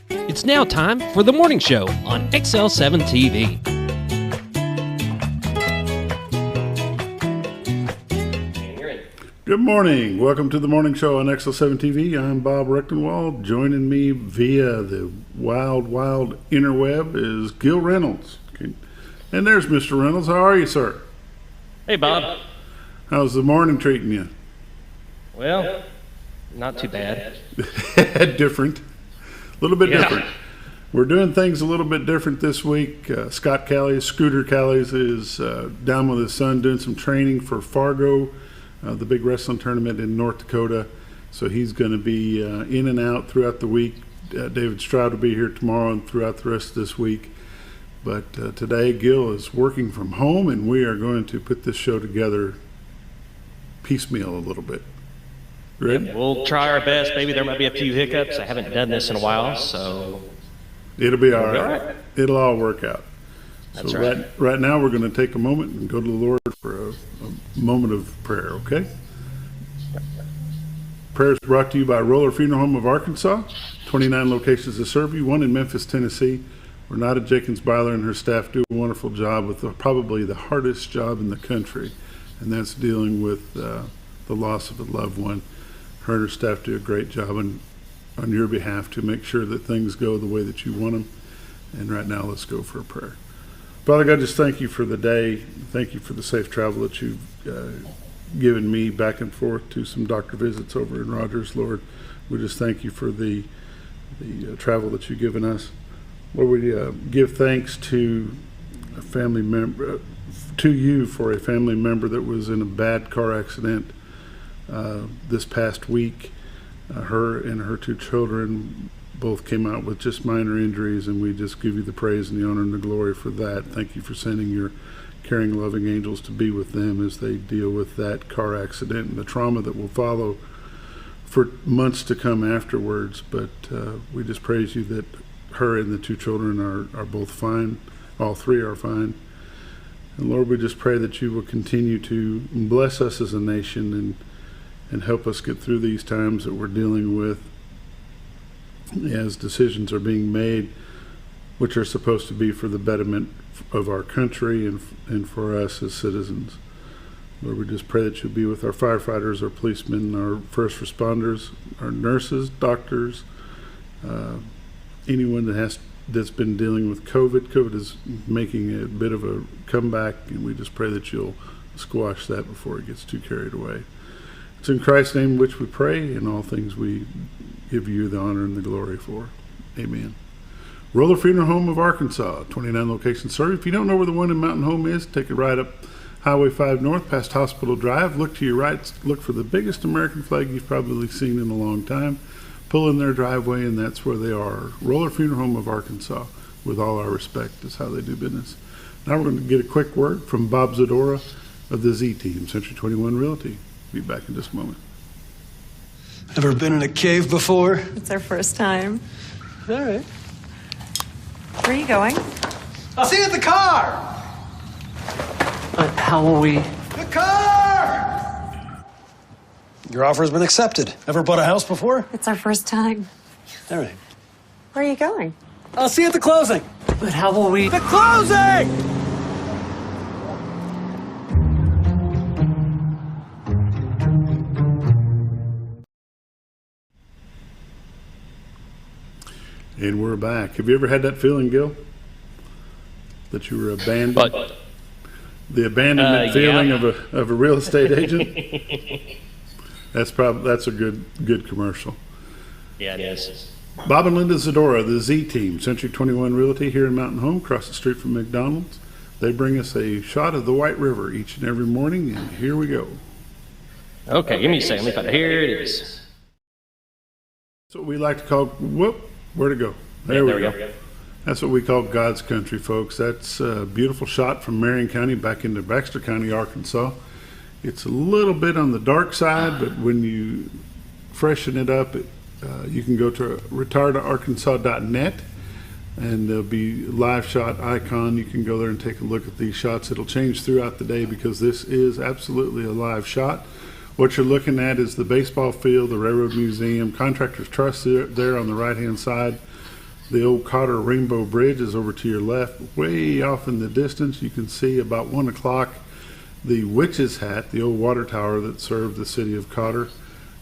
It's now time for the morning show on XL7-TV. Good morning. Welcome to the morning show on XL7-TV. I'm Bob Rechtenwald. Joining me via the wild interweb is Gil Reynolds. Okay. And there's Mr. Reynolds. How are you, sir? Hey, Bob. How's the morning treating you? Well, not too bad. Different. A little bit different. We're doing things a little bit different this week. Scooter Callies is down with his son doing some training for Fargo, the big wrestling tournament in North Dakota. So he's going to be in and out throughout the week. David Stroud will be here tomorrow and throughout the rest of this week. But today Gil is working from home, and we are going to put this show together piecemeal a little bit. Ready? We'll try our best. Maybe there might be a few hiccups. I haven't done this in a while, so it'll be all right. It'll all work out. That's so right. Right now we're going to take a moment and go to the Lord for a moment of prayer, okay? Prayer is brought to you by Roller Funeral Home of Arkansas, 29 locations to serve you, one in Memphis, Tennessee. Renata Jenkins-Byler and her staff do a wonderful job with probably the hardest job in the country, and that's dealing with the loss of a loved one. Her and her staff do a great job on your behalf to make sure that things go the way that you want them. And right now, let's go for a prayer. Father God, just thank you for the day. Thank you for the safe travel that you've given me back and forth to some doctor visits over in Rogers. Lord, we just thank you for the travel that you've given us. Lord, we give thanks to a family member, to you for a family member that was in a bad car accident this past week. Her and her two children both came out with just minor injuries, and we just give you the praise and the honor and the glory for that. Thank you for sending your caring, loving angels to be with them as they deal with that car accident and the trauma that will follow for months to come afterwards. But we just praise you that her and the two children are both fine. All three are fine. And Lord, we just pray that you will continue to bless us as a nation and help us get through these times that we're dealing with as decisions are being made, which are supposed to be for the betterment of our country and for us as citizens. Lord, we just pray that you'll be with our firefighters, our policemen, our first responders, our nurses, doctors, anyone that's been dealing with COVID. COVID is making a bit of a comeback, and we just pray that you'll squash that before it gets too carried away. It's in Christ's name which we pray, and all things we give you the honor and the glory for. Amen. Roller Funeral Home of Arkansas, 29 locations served. If you don't know where the one in Mountain Home is, take a ride up Highway 5 North past Hospital Drive. Look to your right, look for the biggest American flag you've probably seen in a long time. Pull in their driveway, and that's where they are. Roller Funeral Home of Arkansas, with all our respect, is how they do business. Now we're going to get a quick word from Bob Zadora of the Z Team, Century 21 Realty. Be back in just a moment. Ever been in a cave before? It's our first time. All right. Where are you going? I'll see you at the car! How will we? The car! Your offer has been accepted. Ever bought a house before? It's our first time. All right. Where are you going? I'll see you at the closing. But how will we? The closing! And we're back. Have you ever had that feeling, Gil? That you were abandoned? But The abandonment feeling of a real estate agent? That's a good commercial. Yeah, it is. Bob and Linda Zadora, the Z Team, Century 21 Realty here in Mountain Home, across the street from McDonald's. They bring us a shot of the White River each and every morning, and here we go. Okay, give me a second. Let me find it. Here it is. That's what we like to call, where'd it go? There we go. That's what we call God's country, folks. That's a beautiful shot from Marion County back into Baxter County, Arkansas. It's a little bit on the dark side, but when you freshen it up, you can go to retiredarkansas.net, and there'll be a live shot icon. You can go there and take a look at these shots. It'll change throughout the day because this is absolutely a live shot. What you're looking at is the baseball field, the Railroad Museum, Contractors Trust there on the right-hand side. The old Cotter Rainbow Bridge is over to your left. Way off in the distance, you can see about 1 o'clock the Witch's Hat, the old water tower that served the city of Cotter.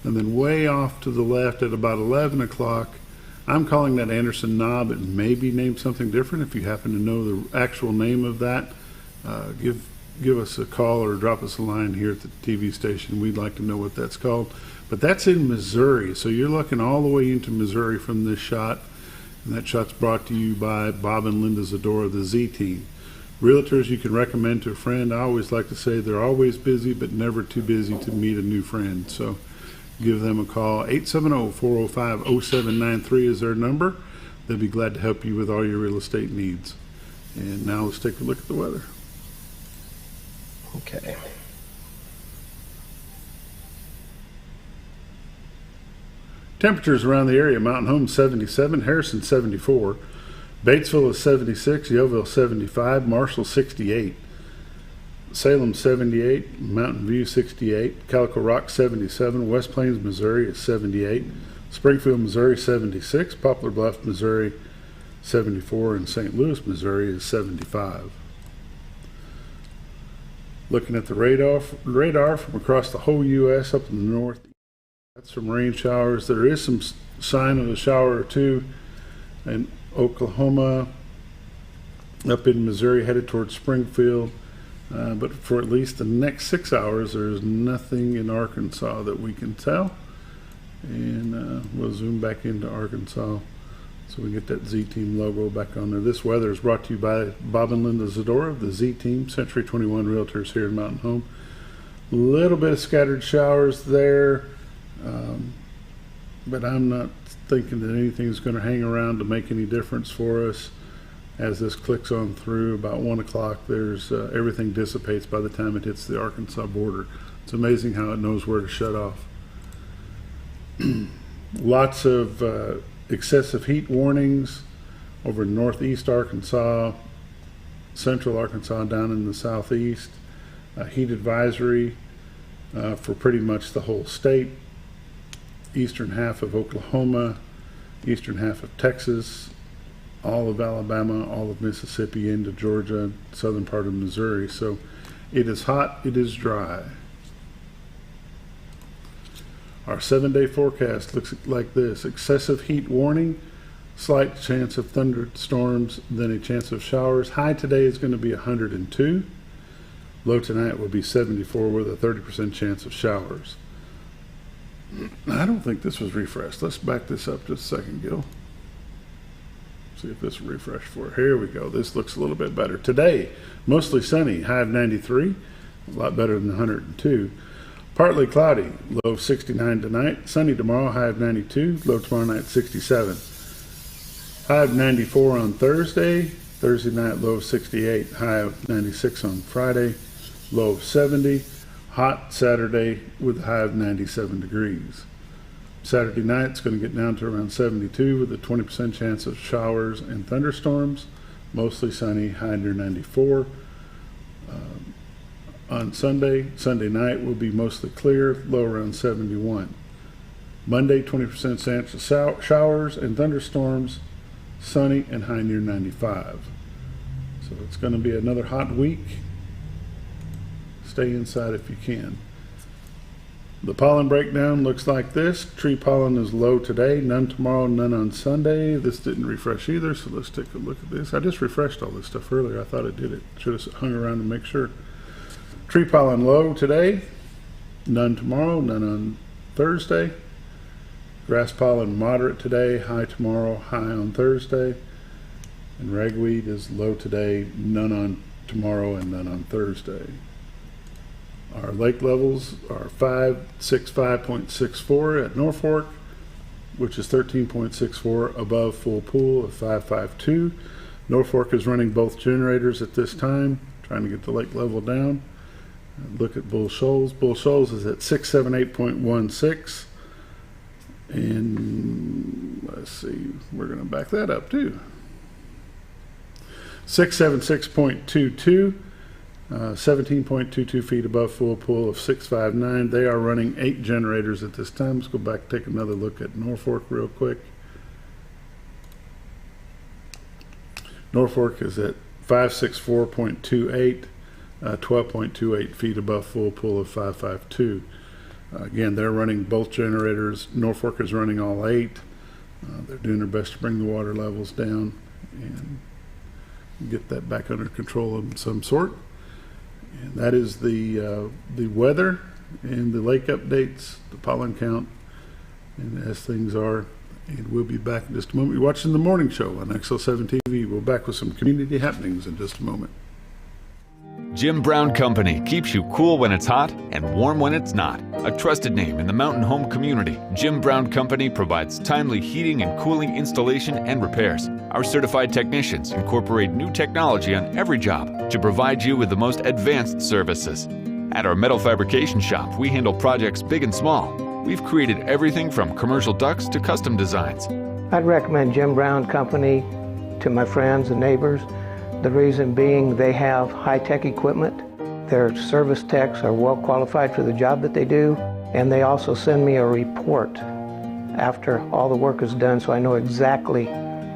And then way off to the left at about 11 o'clock, I'm calling that Anderson Knob. It may be named something different. If you happen to know the actual name of that, give us a call or drop us a line here at the TV station. We'd like to know what that's called. But that's in Missouri, so you're looking all the way into Missouri from this shot. And that shot's brought to you by Bob and Linda Zadora, the Z Team. Realtors you can recommend to a friend. I always like to say they're always busy, but never too busy to meet a new friend. So give them a call. 870-405-0793 is their number. They'll be glad to help you with all your real estate needs. And now let's take a look at the weather. Okay. Temperatures around the area: Mountain Home 77, Harrison 74, Batesville is 76, Yeovil 75, Marshall 68, Salem 78, Mountain View 68, Calico Rock 77, West Plains, Missouri is 78, Springfield, Missouri 76, Poplar Bluff, Missouri 74, and St. Louis, Missouri is 75. Looking at the radar from across the whole U.S. up in the north, got some rain showers. There is some sign of a shower or two in Oklahoma, up in Missouri, headed towards Springfield. But for at least the next 6 hours, there's nothing in Arkansas that we can tell. And we'll zoom back into Arkansas so we get that Z-Team logo back on there. This weather is brought to you by Bob and Linda Zadora of the Z-Team, Century 21 Realtors here in Mountain Home. A little bit of scattered showers there, but I'm not thinking that anything's going to hang around to make any difference for us. As this clicks on through about 1 o'clock, there's everything dissipates by the time it hits the Arkansas border. It's amazing how it knows where to shut off. Lots of excessive heat warnings over northeast Arkansas, central Arkansas, down in the southeast. Heat advisory for pretty much the whole state. Eastern half of Oklahoma, eastern half of Texas, all of Alabama, all of Mississippi into Georgia, southern part of Missouri. So it is hot, it is dry. Our 7-day forecast looks like this: excessive heat warning, slight chance of thunderstorms, then a chance of showers. High today is going to be 102. Low tonight will be 74 with a 30% chance of showers. I don't think this was refreshed. Let's back this up just a second, Gil. See if this will refresh for it. Here we go. This looks a little bit better. Today, mostly sunny, high of 93, a lot better than 102. Partly cloudy, low of 69 tonight. Sunny tomorrow, high of 92, low tomorrow night 67. High of 94 on Thursday. Thursday night, low of 68, high of 96 on Friday, low of 70. Hot Saturday with a high of 97 degrees. Saturday night, it's going to get down to around 72 with a 20% chance of showers and thunderstorms. Mostly sunny, high near 94. On Sunday night will be mostly clear, low around 71. Monday, 20% chance of showers and thunderstorms, sunny and high near 95. So it's going to be another hot week. Stay inside if you can. The pollen breakdown looks like this. Tree pollen is low today, none tomorrow, none on Sunday. This didn't refresh either, so let's take a look at this. I just refreshed all this stuff earlier. I thought it did it. Should have hung around to make sure. Tree pollen low today, none tomorrow, none on Thursday. Grass pollen moderate today, high tomorrow, high on Thursday. And ragweed is low today, none on tomorrow, and none on Thursday. Our lake levels are 565.64 at Norfolk, which is 13.64 above full pool of 552. Norfolk is running both generators at this time, trying to get the lake level down. Look at Bull Shoals. Bull Shoals is at 678.16. And let's see, we're going to back that up too. 676.22. 17.22 feet above full pool of 659. They are running 8 generators at this time. Let's go back and take another look at Norfolk real quick. Norfolk is at 564.28, 12.28 feet above full pool of 552. Again, they're running both generators. Norfolk is running all 8. They're doing their best to bring the water levels down and get that back under control of some sort. And that is the weather and the lake updates, the pollen count, and as things are. And we'll be back in just a moment. You're watching the morning show on XL7-TV. We'll be back with some community happenings in just a moment. Jim Brown Company keeps you cool when it's hot and warm when it's not. A trusted name in the mountain home community, Jim Brown Company provides timely heating and cooling installation and repairs. Our certified technicians incorporate new technology on every job to provide you with the most advanced services. At our metal fabrication shop, we handle projects big and small. We've created everything from commercial ducts to custom designs. I'd recommend Jim Brown Company to my friends and neighbors. The reason being they have high-tech equipment. Their service techs are well qualified for the job that they do, and they also send me a report after all the work is done so I know exactly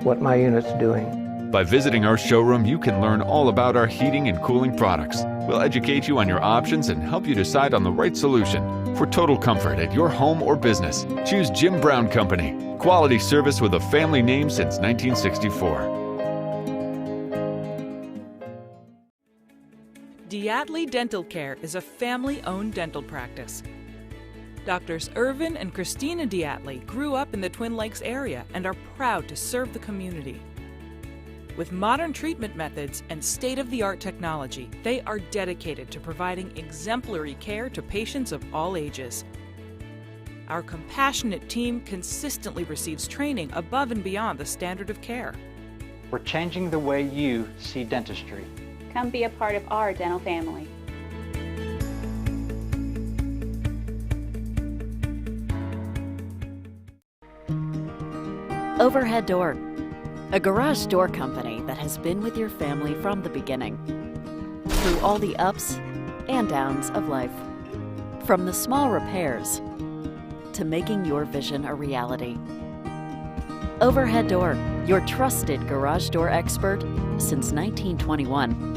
what my unit's doing. By visiting our showroom, you can learn all about our heating and cooling products. We'll educate you on your options and help you decide on the right solution. For total comfort at your home or business, choose Jim Brown Company. Quality service with a family name since 1964. Diatley Dental Care is a family-owned dental practice. Doctors Irvin and Christina Diatley grew up in the Twin Lakes area and are proud to serve the community. With modern treatment methods and state-of-the-art technology, they are dedicated to providing exemplary care to patients of all ages. Our compassionate team consistently receives training above and beyond the standard of care. We're changing the way you see dentistry. Come be a part of our dental family. Overhead Door, a garage door company that has been with your family from the beginning, through all the ups and downs of life. From the small repairs to making your vision a reality. Overhead Door, your trusted garage door expert since 1921.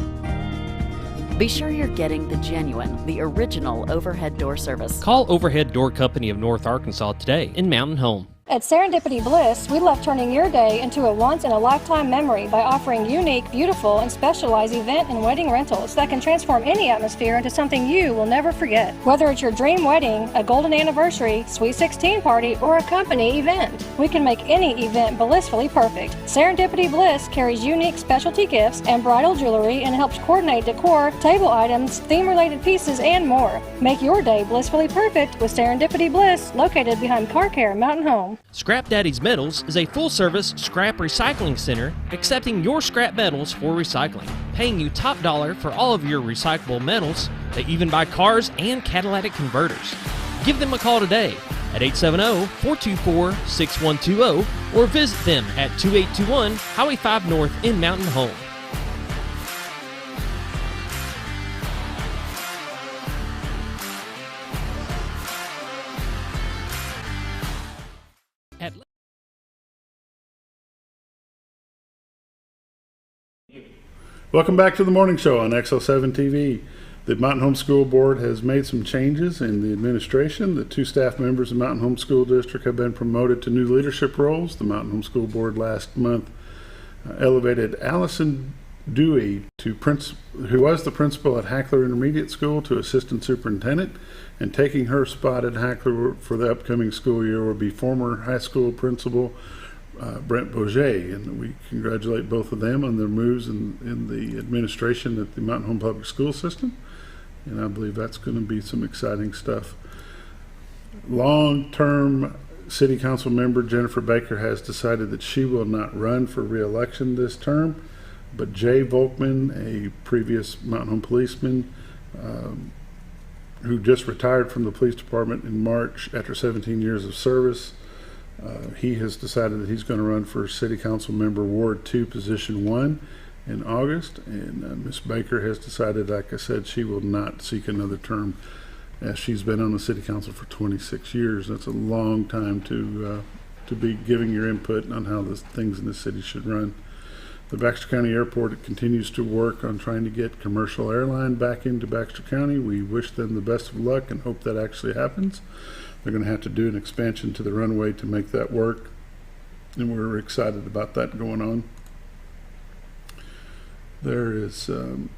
Be sure you're getting the genuine, the original overhead door service. Call Overhead Door Company of North Arkansas today in Mountain Home. At Serendipity Bliss, we love turning your day into a once-in-a-lifetime memory by offering unique, beautiful, and specialized event and wedding rentals that can transform any atmosphere into something you will never forget. Whether it's your dream wedding, a golden anniversary, Sweet 16 party, or a company event, we can make any event blissfully perfect. Serendipity Bliss carries unique specialty gifts and bridal jewelry and helps coordinate decor, table items, theme-related pieces, and more. Make your day blissfully perfect with Serendipity Bliss, located behind Car Care Mountain Home. Scrap Daddy's Metals is a full-service scrap recycling center accepting your scrap metals for recycling, paying you top dollar for all of your recyclable metals. They even buy cars and catalytic converters. Give them a call today at 870-424-6120 or visit them at 2821 Highway 5 North in Mountain Home. Welcome back to the morning show on XL7-TV. The Mountain Home School Board has made some changes in the administration. The 2 staff members of Mountain Home School District have been promoted to new leadership roles. The Mountain Home School Board last month elevated Allison Dewey, who was the principal at Hackler Intermediate School, to assistant superintendent, and taking her spot at Hackler for the upcoming school year will be former high school principal Brent Bourget, and we congratulate both of them on their moves in the administration at the Mountain Home Public School System, and I believe that's going to be some exciting stuff. Long-term City Council member Jennifer Baker has decided that she will not run for re-election this term, but Jay Volkman, a previous Mountain Home policeman who just retired from the police department in March after 17 years of service, he has decided that he's going to run for City Council member Ward 2, Position 1, in August, and Ms. Baker has decided, like I said, she will not seek another term, as she's been on the city council for 26 years. That's a long time to be giving your input on how the things in the city should run. The Baxter County Airport continues to work on trying to get commercial airline back into Baxter County. We wish them the best of luck and hope that actually happens. They're going to have to do an expansion to the runway to make that work, and we're excited about that going on. There is the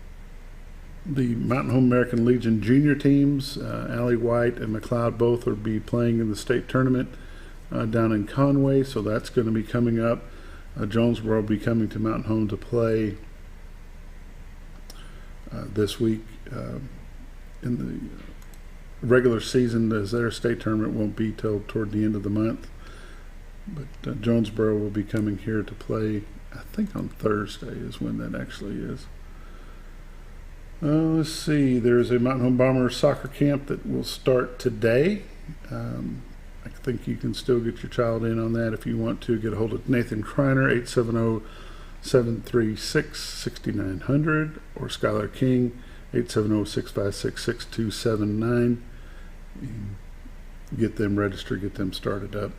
Mountain Home American Legion junior teams. Allie White and McLeod both will be playing in the state tournament down in Conway, so that's going to be coming up. Jonesboro will be coming to Mountain Home to play this week. In the regular season, as their state tournament won't be till toward the end of the month, but Jonesboro will be coming here to play, I think on Thursday is when that actually is. Let's see, there's a Mountain Home Bombers soccer camp that will start today. I think you can still get your child in on that if you want to. Get a hold of Nathan Kreiner, 870-736-6900, or Skylar King, 870-656-6279. Get them registered, get them started up,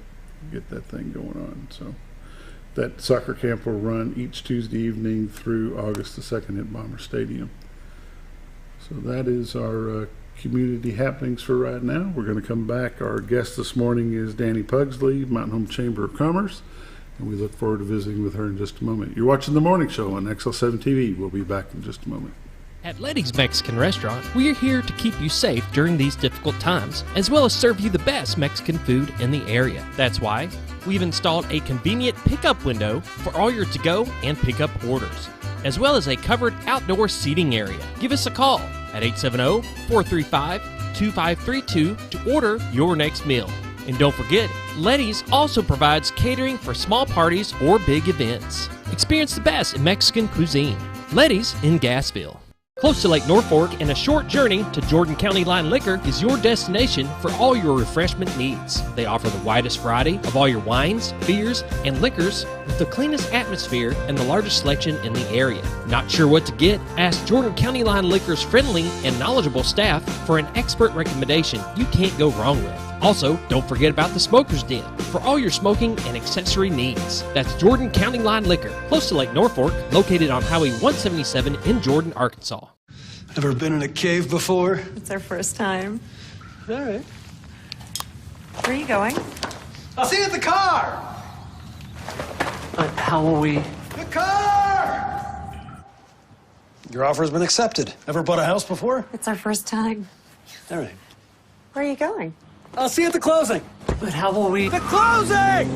get that thing going on. So that soccer camp will run each Tuesday evening through August the 2nd at Bomber Stadium. So that is our community happenings for right now. We're going to come back. Our guest this morning is Dani Pugsley, Mountain Home Chamber of Commerce, and we look forward to visiting with her in just a moment. You're watching The Morning Show on XL7-TV. We'll be back in just a moment. At Letty's Mexican Restaurant, we are here to keep you safe during these difficult times, as well as serve you the best Mexican food in the area. That's why we've installed a convenient pickup window for all your to-go and pickup orders, as well as a covered outdoor seating area. Give us a call at 870-435-2532 to order your next meal. And don't forget, Letty's also provides catering for small parties or big events. Experience the best in Mexican cuisine. Letty's in Gassville. Close to Lake Norfolk and a short journey to Jordan County Line Liquor is your destination for all your refreshment needs. They offer the widest variety of all your wines, beers, and liquors with the cleanest atmosphere and the largest selection in the area. Not sure what to get? Ask Jordan County Line Liquor's friendly and knowledgeable staff for an expert recommendation you can't go wrong with. Also, don't forget about the Smoker's Den for all your smoking and accessory needs. That's Jordan County Line Liquor, close to Lake Norfolk, located on Highway 177 in Jordan, Arkansas. Ever been in a cave before? It's our first time. All right. Where are you going? I'll see you at the car! How will we? The car! Your offer has been accepted. Ever bought a house before? It's our first time. All right. Where are you going? I'll see you at the closing. But how will we? The closing!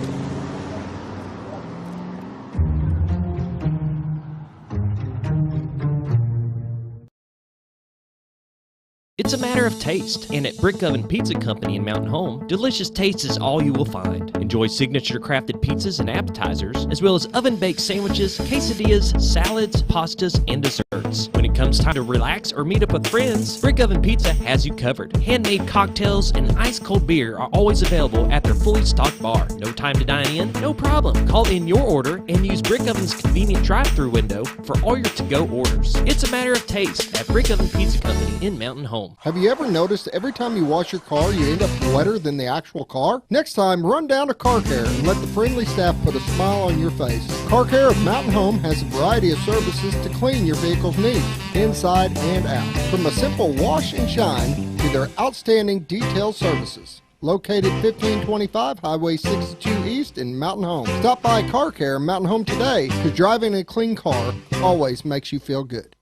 It's a matter of taste, and at Brick Oven Pizza Company in Mountain Home, delicious taste is all you will find. Enjoy signature crafted pizzas and appetizers, as well as oven-baked sandwiches, quesadillas, salads, pastas, and desserts. When it comes time to relax or meet up with friends, Brick Oven Pizza has you covered. Handmade cocktails and ice-cold beer are always available at their fully stocked bar. No time to dine in? No problem. Call in your order and use Brick Oven's convenient drive-thru window for all your to-go orders. It's a matter of taste at Brick Oven Pizza Company in Mountain Home. Have you ever noticed every time you wash your car, you end up wetter than the actual car? Next time, run down to Car Care and let the friendly staff put a smile on your face. Car Care of Mountain Home has a variety of services to clean your vehicle's needs, inside and out. From a simple wash and shine to their outstanding detailed services. Located 1525 Highway 62 East in Mountain Home. Stop by Car Care Mountain Home today, because driving a clean car always makes you feel good.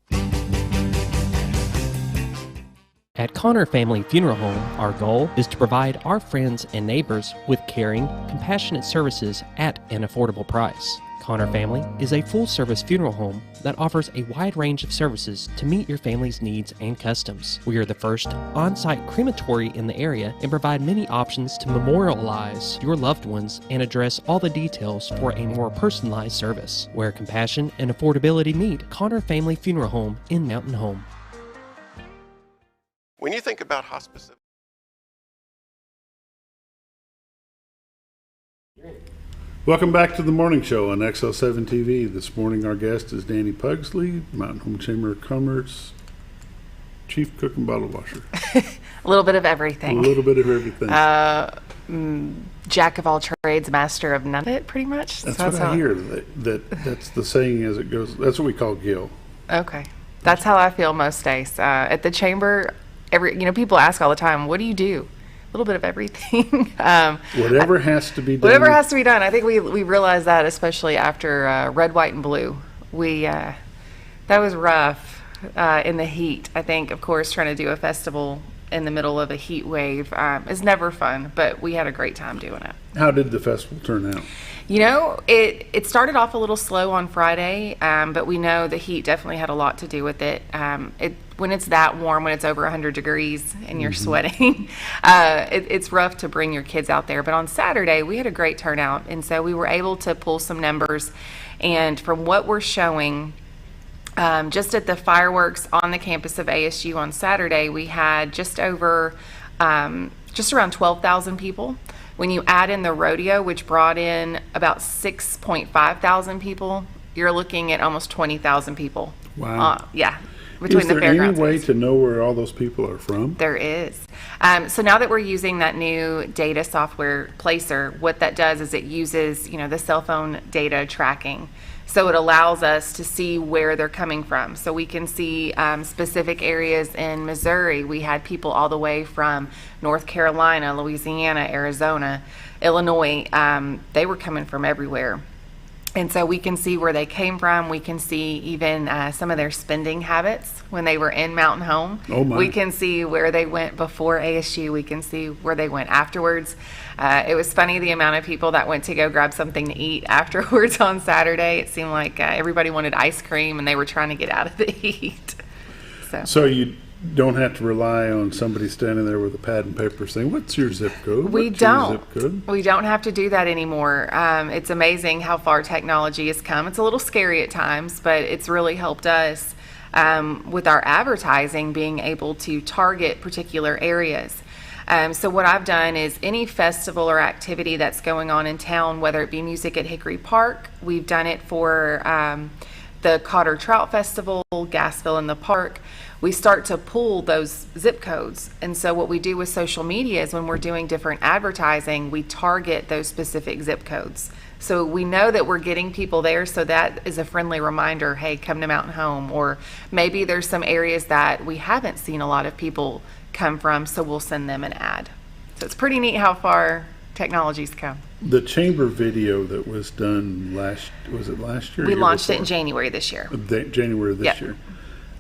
At Connor Family Funeral Home, our goal is to provide our friends and neighbors with caring, compassionate services at an affordable price. Connor Family is a full-service funeral home that offers a wide range of services to meet your family's needs and customs. We are the first on-site crematory in the area and provide many options to memorialize your loved ones and address all the details for a more personalized service. Where compassion and affordability meet, Connor Family Funeral Home in Mountain Home. When you think about hospice, Welcome back to the morning show on XL7-TV. This morning our guest is Dani Pugsley, Mountain Home Chamber of Commerce, Chief Cook and Bottle Washer. A little bit of everything. A little bit of everything. Jack of all trades, master of none of it, pretty much. That's what I hear. That's the saying as it goes. That's what we call Gil. Okay. That's how I feel most days. At the chamber, people ask all the time, what do you do? A little bit of everything. Whatever has to be done. Whatever has to be done. I think we realized that, especially after Red, White, and Blue. That was rough in the heat. I think, of course, trying to do a festival in the middle of a heat wave is never fun, but we had a great time doing it. How did the festival turn out? It started off a little slow on Friday, but we know the heat definitely had a lot to do with it. When it's that warm, when it's over 100 degrees and you're sweating, it's rough to bring your kids out there. But on Saturday, we had a great turnout, and so we were able to pull some numbers. And from what we're showing, just at the fireworks on the campus of ASU on Saturday, we had just around 12,000 people. When you add in the rodeo, which brought in about 6.5 thousand people, you're looking at almost 20,000 people. Wow. Yeah. Between the fairgrounds. Is there any way to know where all those people are from? There is. So now that we're using that new data software Placer, what that does is it uses, the cell phone data tracking. So it allows us to see where they're coming from. So we can see specific areas in Missouri. We had people all the way from North Carolina, Louisiana, Arizona, Illinois. They were coming from everywhere. And so we can see where they came from. We can see even some of their spending habits when they were in Mountain Home. Oh my. We can see where they went before ASU. We can see where they went afterwards. It was funny the amount of people that went to go grab something to eat afterwards on Saturday. It seemed like everybody wanted ice cream and they were trying to get out of the heat. So you don't have to rely on somebody standing there with a pad and paper saying, "What's your zip code?" We don't. We don't have to do that anymore. It's amazing how far technology has come. It's a little scary at times, but it's really helped us with our advertising, being able to target particular areas. So what I've done is any festival or activity that's going on in town, whether it be music at Hickory Park, we've done it for the Cotter Trout Festival, Gasville in the Park. We start to pull those zip codes. And so what we do with social media is when we're doing different advertising, we target those specific zip codes. So we know that we're getting people there, so that is a friendly reminder, hey, come to Mountain Home. Or maybe there's some areas that we haven't seen a lot of people come from, so we'll send them an ad. So it's pretty neat how far technology's come. The chamber video that was done last year? We launched it in January this year. January this year.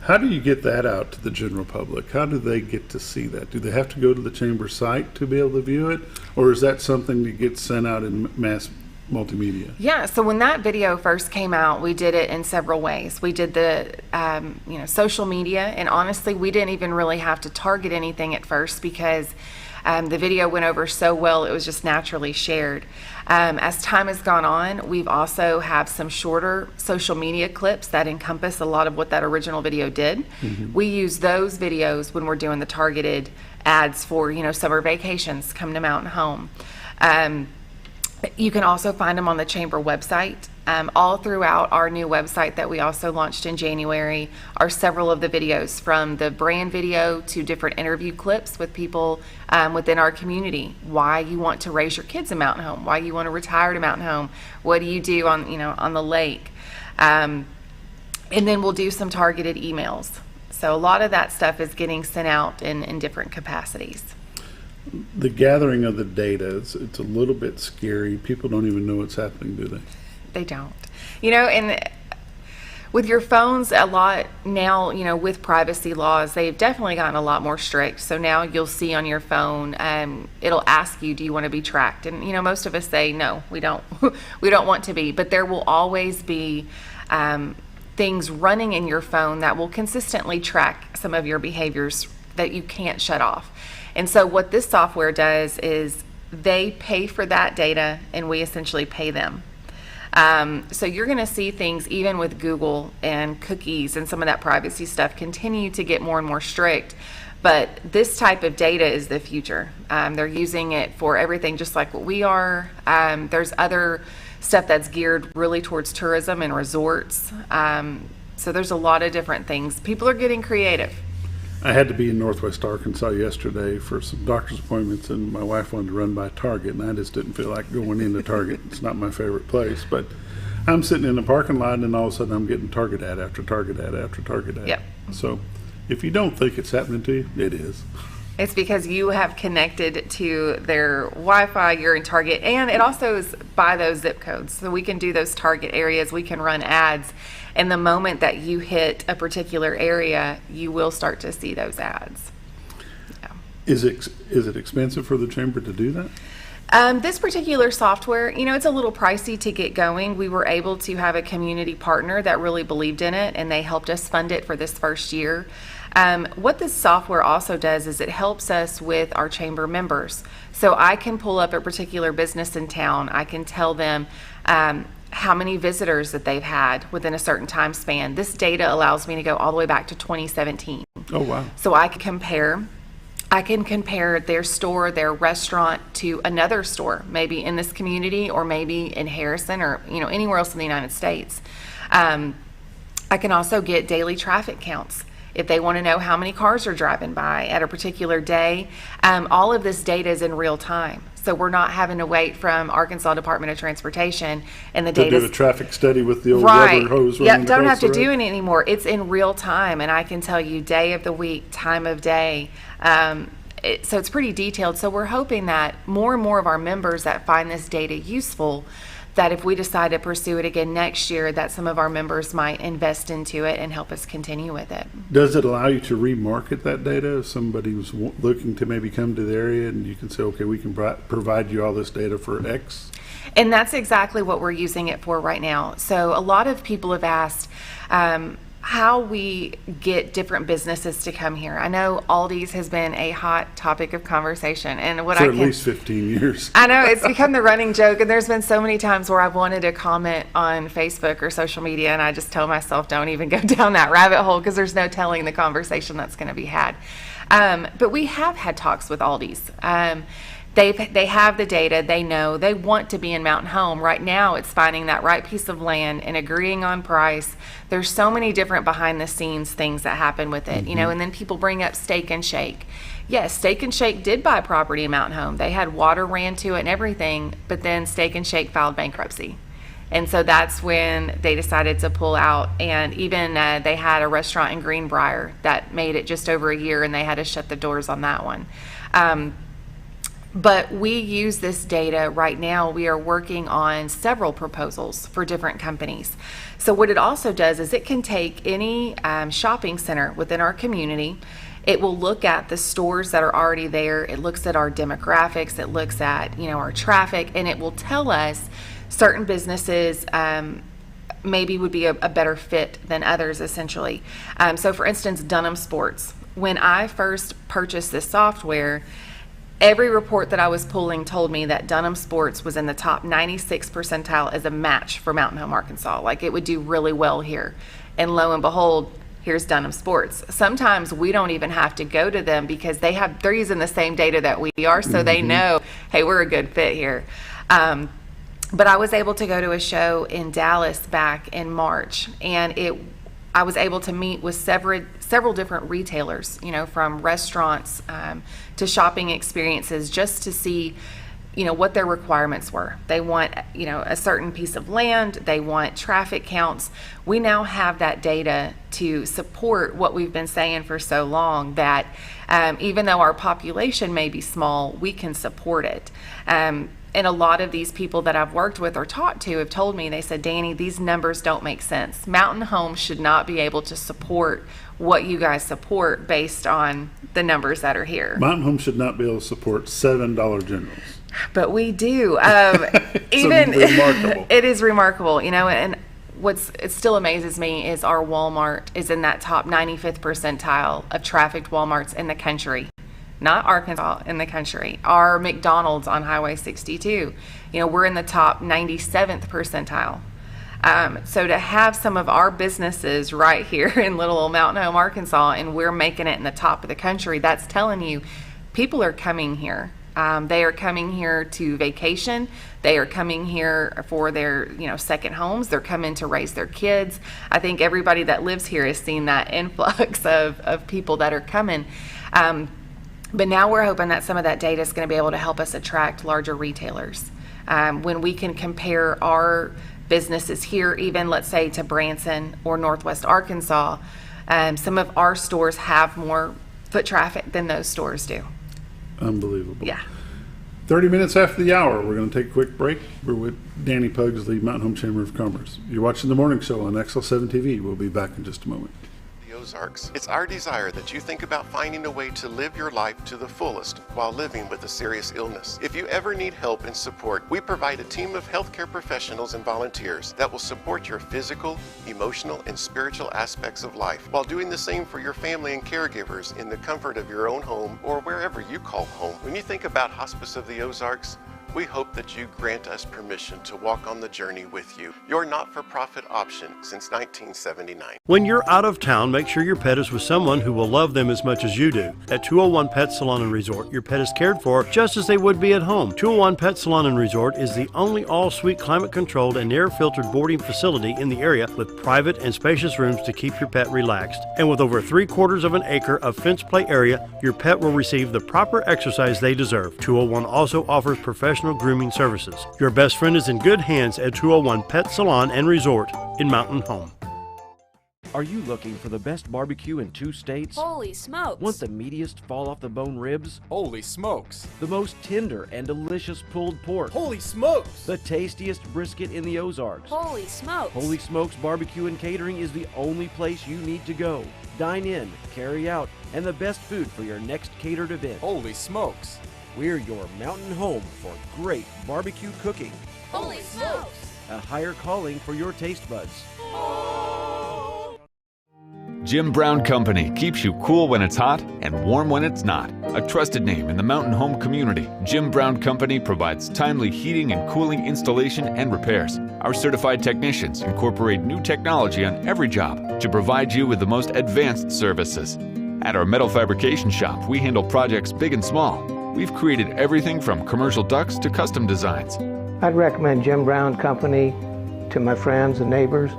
How do you get that out to the general public? How do they get to see that? Do they have to go to the chamber site to be able to view it? Or is that something that gets sent out in mass multimedia? Yeah, so when that video first came out, we did it in several ways. We did the social media, and honestly, we didn't even really have to target anything at first because the video went over so well, it was just naturally shared. As time has gone on, we've also have some shorter social media clips that encompass a lot of what that original video did. Mm-hmm. We use those videos when we're doing the targeted ads for, summer vacations, come to Mountain Home. You can also find them on the chamber website. All throughout our new website that we also launched in January are several of the videos, from the brand video to different interview clips with people within our community. Why you want to raise your kids in Mountain Home, why you want to retire to Mountain Home, what do you do on the lake, and then we'll do some targeted emails. So a lot of that stuff is getting sent out in different capacities. The gathering of the data, it's a little bit scary. People don't even know what's happening, do they? They don't. And with your phones, a lot now, with privacy laws, they've definitely gotten a lot more strict. So now you'll see on your phone, it'll ask you, do you want to be tracked? And, most of us say, no, we don't. We don't want to be. But there will always be things running in your phone that will consistently track some of your behaviors that you can't shut off. And so what this software does is they pay for that data and we essentially pay them. So you're going to see things even with Google and cookies and some of that privacy stuff continue to get more and more strict. But this type of data is the future. They're using it for everything just like what we are. There's other stuff that's geared really towards tourism and resorts. So there's a lot of different things. People are getting creative. I had to be in Northwest Arkansas yesterday for some doctor's appointments, and my wife wanted to run by Target, and I just didn't feel like going into Target. It's not my favorite place, but I'm sitting in the parking lot, and all of a sudden I'm getting Target ad after Target ad after Target ad. Yep. So if you don't think it's happening to you, it is. It's because you have connected to their Wi-Fi, you're in Target, and it also is by those zip codes. So we can do those target areas, we can run ads, and the moment that you hit a particular area, you will start to see those ads. Yeah. Is it expensive for the chamber to do that? This particular software, it's a little pricey to get going. We were able to have a community partner that really believed in it, and they helped us fund it for this first year. What this software also does is it helps us with our chamber members. So I can pull up a particular business in town. I can tell them how many visitors that they've had within a certain time span. This data allows me to go all the way back to 2017. Oh, wow. So I can compare their store, their restaurant to another store, maybe in this community or maybe in Harrison or anywhere else in the United States. I can also get daily traffic counts. If they want to know how many cars are driving by at a particular day, all of this data is in real time. So we're not having to wait from Arkansas Department of Transportation and the data. Do a traffic study with the old right. rubber hose. Yep, don't have to do it anymore. It's in real time, and I can tell you day of the week, time of day. So it's pretty detailed. So we're hoping that more and more of our members that find this data useful, that if we decide to pursue it again next year, that some of our members might invest into it and help us continue with it. Does it allow you to remarket that data if somebody was looking to maybe come to the area, and you can say, okay, we can provide you all this data for X? And that's exactly what we're using it for right now. So a lot of people have asked how we get different businesses to come here. I know Aldi's has been a hot topic of conversation, and for at least 15 years. I know, it's become the running joke, and there's been so many times where I've wanted to comment on Facebook or social media, and I just tell myself, don't even go down that rabbit hole, because there's no telling the conversation that's going to be had. But we have had talks with Aldi's. They have the data, they know, they want to be in Mountain Home. Right now, it's finding that right piece of land and agreeing on price. There's so many different behind the scenes things that happen with it, and then people bring up Steak and Shake. Yes, Steak and Shake did buy property in Mountain Home. They had water ran to it and everything, but then Steak and Shake filed bankruptcy. And so that's when they decided to pull out. And even they had a restaurant in Greenbrier that made it just over a year, and they had to shut the doors on that one. But we use this data right now. We are working on several proposals for different companies. So what it also does is it can take any shopping center within our community. It will look at the stores that are already there. It looks at our demographics. It looks at our traffic, and it will tell us certain businesses maybe would be a better fit than others, essentially. So for instance, Dunham Sports. When I first purchased this software, every report that I was pulling told me that Dunham Sports was in the top 96 percentile as a match for Mountain Home, Arkansas. Like, it would do really well here. And lo and behold, here's Dunham Sports. Sometimes we don't even have to go to them because they're using the same data that we are, so they know, hey, we're a good fit here. But I was able to go to a show in Dallas back in March, and I was able to meet with several different retailers, from restaurants to shopping experiences, just to see, what their requirements were. They want, a certain piece of land. They want traffic counts. We now have that data to support what we've been saying for so long, that even though our population may be small, we can support it. And a lot of these people that I've worked with or talked to have told me, they said, Dani, these numbers don't make sense. Mountain Home should not be able to support what you guys support based on the numbers that are here. Mountain Home should not be able to support $7 Generals. But we do. Remarkable. It is remarkable, and it still amazes me is our Walmart is in that top 95th percentile of trafficked Walmarts in the country. Not Arkansas, in the country. Our McDonald's on Highway 62, we're in the top 97th percentile. So to have some of our businesses right here in little old Mountain Home, Arkansas, and we're making it in the top of the country, that's telling you people are coming here. They are coming here to vacation. They are coming here for their, second homes. They're coming to raise their kids. I think everybody that lives here has seen that influx of people that are coming. But now we're hoping that some of that data is going to be able to help us attract larger retailers. When we can compare our businesses here, even let's say to Branson or Northwest Arkansas, some of our stores have more foot traffic than those stores do. Unbelievable. Yeah. 30 minutes after the hour, we're going to take a quick break. We're with Dani Pugsley, Mountain Home Chamber of Commerce. You're watching The Morning Show on XL7-TV. We'll be back in just a moment. Ozarks. It's our desire that you think about finding a way to live your life to the fullest while living with a serious illness. If you ever need help and support, we provide a team of healthcare professionals and volunteers that will support your physical, emotional, and spiritual aspects of life while doing the same for your family and caregivers in the comfort of your own home or wherever you call home. When you think about Hospice of the Ozarks, we hope that you grant us permission to walk on the journey with you. Your not-for-profit option since 1979. When you're out of town, make sure your pet is with someone who will love them as much as you do. At 201 Pet Salon and Resort, your pet is cared for just as they would be at home. 201 Pet Salon and Resort is the only all-suite climate-controlled and air-filtered boarding facility in the area with private and spacious rooms to keep your pet relaxed. And with over 3/4 of an acre of fenced play area, your pet will receive the proper exercise they deserve. 201 also offers professional grooming services. Your best friend is in good hands at 201 Pet Salon and Resort in Mountain Home. Are you looking for the best barbecue in 2 states? Holy smokes! Want the meatiest fall-off-the-bone ribs? Holy smokes! The most tender and delicious pulled pork? Holy smokes! The tastiest brisket in the Ozarks? Holy smokes! Holy Smokes Barbecue and Catering is the only place you need to go. Dine in, carry out, and the best food for your next catered event. Holy smokes! We're your mountain home for great barbecue cooking. Holy smokes! A higher calling for your taste buds. Jim Brown Company keeps you cool when it's hot and warm when it's not. A trusted name in the mountain home community, Jim Brown Company provides timely heating and cooling installation and repairs. Our certified technicians incorporate new technology on every job to provide you with the most advanced services. At our metal fabrication shop, we handle projects big and small. We've created everything from commercial ducts to custom designs. I'd recommend Jim Brown Company to my friends and neighbors.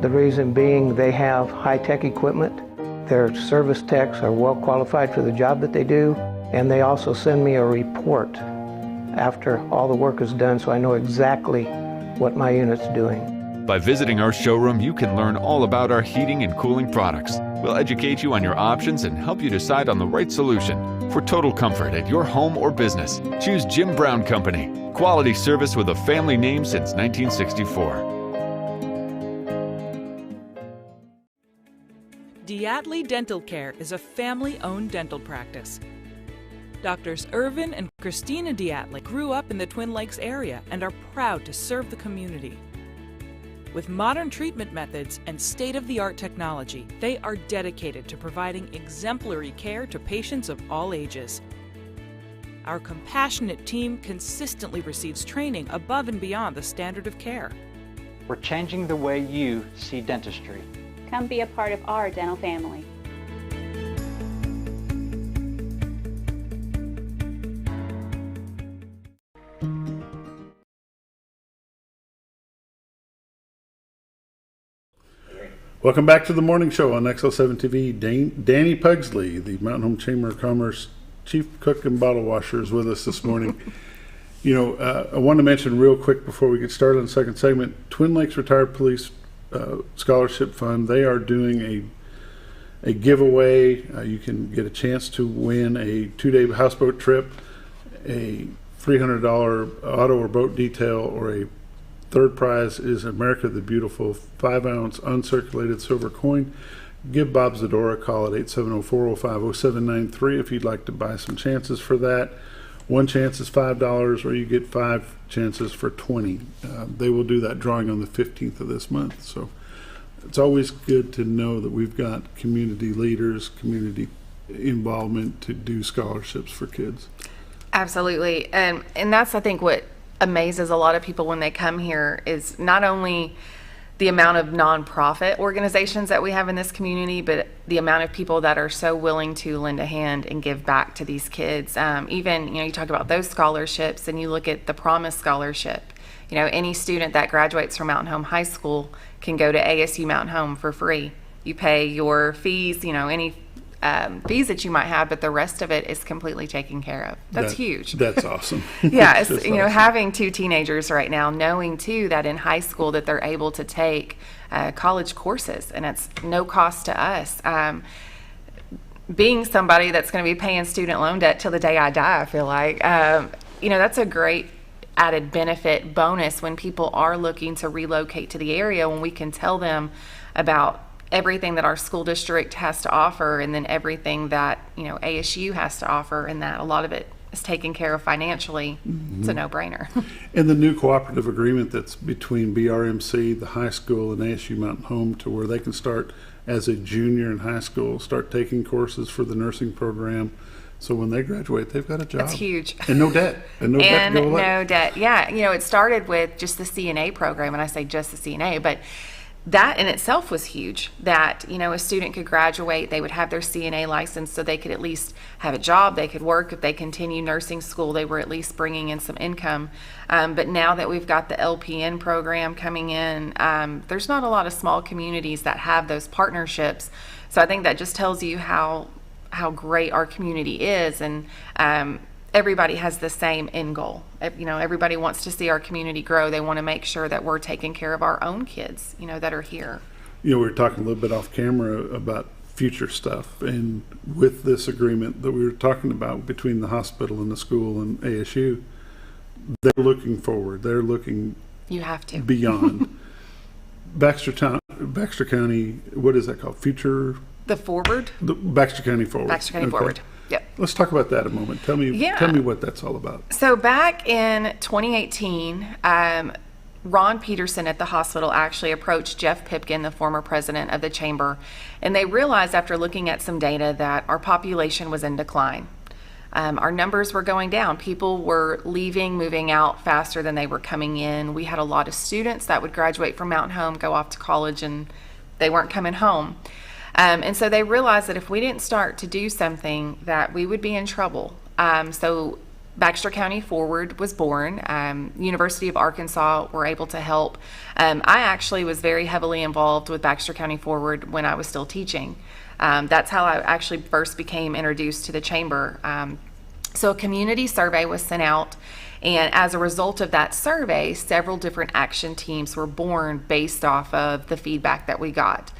The reason being they have high-tech equipment. Their service techs are well qualified for the job that they do, and they also send me a report after all the work is done so I know exactly what my unit's doing. By visiting our showroom, you can learn all about our heating and cooling products. We'll educate you on your options and help you decide on the right solution. For total comfort at your home or business, choose Jim Brown Company. Quality service with a family name since 1964. Diatley Dental Care is a family-owned dental practice. Doctors Irvin and Christina Diatley grew up in the Twin Lakes area and are proud to serve the community. With modern treatment methods and state-of-the-art technology, they are dedicated to providing exemplary care to patients of all ages. Our compassionate team consistently receives training above and beyond the standard of care. We're changing the way you see dentistry. Come be a part of our dental family. Welcome back to the morning show on XL7-TV. Dani Pugsley, the Mountain Home Chamber of Commerce Chief Cook and Bottle Washer, is with us this morning. I want to mention real quick before we get started on the second segment, Twin Lakes Retired Police Scholarship Fund, they are doing a giveaway. You can get a chance to win a 2-day houseboat trip, a $300 auto or boat detail, or a third prize is America the Beautiful 5-ounce uncirculated silver coin. Give Bob Zadora a call at 870-405-0793 if you'd like to buy some chances for that. One chance is $5, or you get 5 chances for $20. They will do that drawing on the 15th of this month. So it's always good to know that we've got community leaders, community involvement to do scholarships for kids. Absolutely. And that's, I think, what amazes a lot of people when they come here is not only the amount of nonprofit organizations that we have in this community, but the amount of people that are so willing to lend a hand and give back to these kids. Even, you talk about those scholarships, and you look at the Promise Scholarship. Any student that graduates from Mountain Home High School can go to ASU Mountain Home for free. You pay your fees, any fees that you might have, but the rest of it is completely taken care of. That's huge. That's awesome. Yeah, it's, awesome. Having 2 teenagers right now, knowing too that in high school that they're able to take college courses, and it's no cost to us. Being somebody that's going to be paying student loan debt till the day I die, I feel like, that's a great added benefit bonus when people are looking to relocate to the area, when we can tell them about everything that our school district has to offer, and then everything that ASU has to offer, and that a lot of it is taken care of financially. It's a no-brainer. And the new cooperative agreement that's between BRMC, the high school, and ASU Mountain Home, to where they can start as a junior in high school, start taking courses for the nursing program. So when they graduate, they've got a job. That's huge. And no debt. And no debt to go away. No debt. Yeah. It started with just the CNA program, and I say just the CNA, but that in itself was huge, that, a student could graduate, they would have their CNA license, so they could at least have a job, they could work. If they continue nursing school, they were at least bringing in some income. But now that we've got the LPN program coming in, there's not a lot of small communities that have those partnerships. So I think that just tells you how great our community is, and everybody has the same end goal. Everybody wants to see our community grow. They want to make sure that we're taking care of our own kids, that are here. We were talking a little bit off camera about future stuff, and with this agreement that we were talking about between the hospital and the school and ASU, they're looking forward. They're looking you have to beyond. Baxter County, what is that called? The Forward? The Baxter County Forward. Baxter County Forward. Yep. Let's talk about that a moment. Tell me what that's all about. So back in 2018, Ron Peterson at the hospital actually approached Jeff Pipkin, the former president of the chamber, and they realized after looking at some data that our population was in decline. Our numbers were going down. People were leaving, moving out faster than they were coming in. We had a lot of students that would graduate from Mountain Home, go off to college, and they weren't coming home. And so they realized that if we didn't start to do something, that we would be in trouble. So Baxter County Forward was born. University of Arkansas were able to help. I actually was very heavily involved with Baxter County Forward when I was still teaching. That's how I actually first became introduced to the chamber. So a community survey was sent out, and as a result of that survey, several different action teams were born based off of the feedback that we got.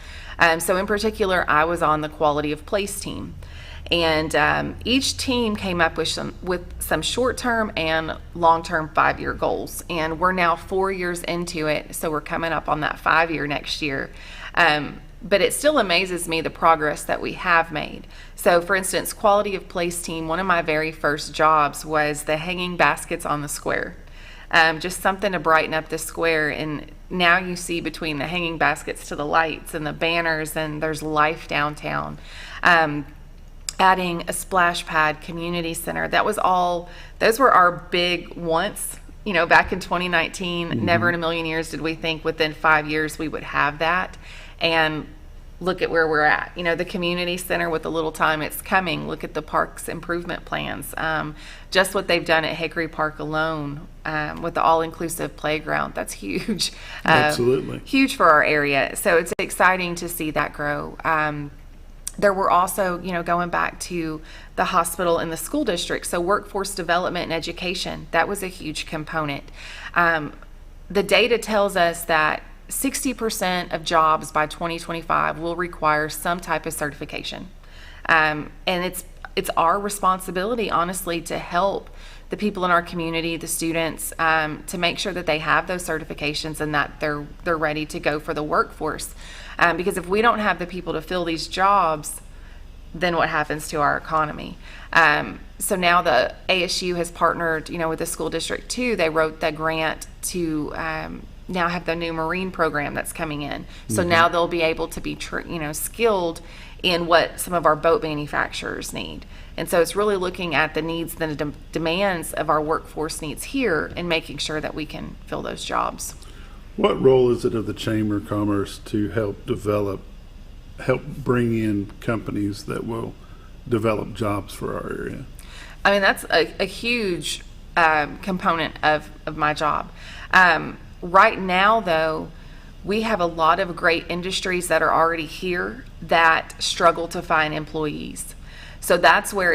So in particular, I was on the quality of place team, and each team came up with some short-term and long-term 5-year goals, and we're now 4 years into it, so we're coming up on that 5-year next year. But it still amazes me the progress that we have made. So for instance, quality of place team, one of my very first jobs was the hanging baskets on the square. Just something to brighten up the square, and now you see between the hanging baskets to the lights and the banners, and there's life downtown. Adding a splash pad, community center, those were our big wants. Back in 2019, never in a million years did we think within 5 years we would have that. And look at where we're at. The community center, with the little time it's coming. Look at the parks improvement plans. Just what they've done at Hickory Park alone with the all-inclusive playground. That's huge. Absolutely. Huge for our area. So it's exciting to see that grow. There were also, going back to the hospital and the school district, so workforce development and education, that was a huge component. The data tells us that 60% of jobs by 2025 will require some type of certification. And it's our responsibility, honestly, to help the people in our community, the students, to make sure that they have those certifications and that they're ready to go for the workforce. Because if we don't have the people to fill these jobs, then what happens to our economy? So now the ASU has partnered, with the school district too. They wrote the grant to now have the new Marine program that's coming in. So now they'll be able to be, skilled in what some of our boat manufacturers need. And so it's really looking at the needs, the demands of our workforce needs here, and making sure that we can fill those jobs. What role is it of the Chamber of Commerce to help bring in companies that will develop jobs for our area? I mean, that's a huge component of my job. Right now, though, we have a lot of great industries that are already here that struggle to find employees. So that's where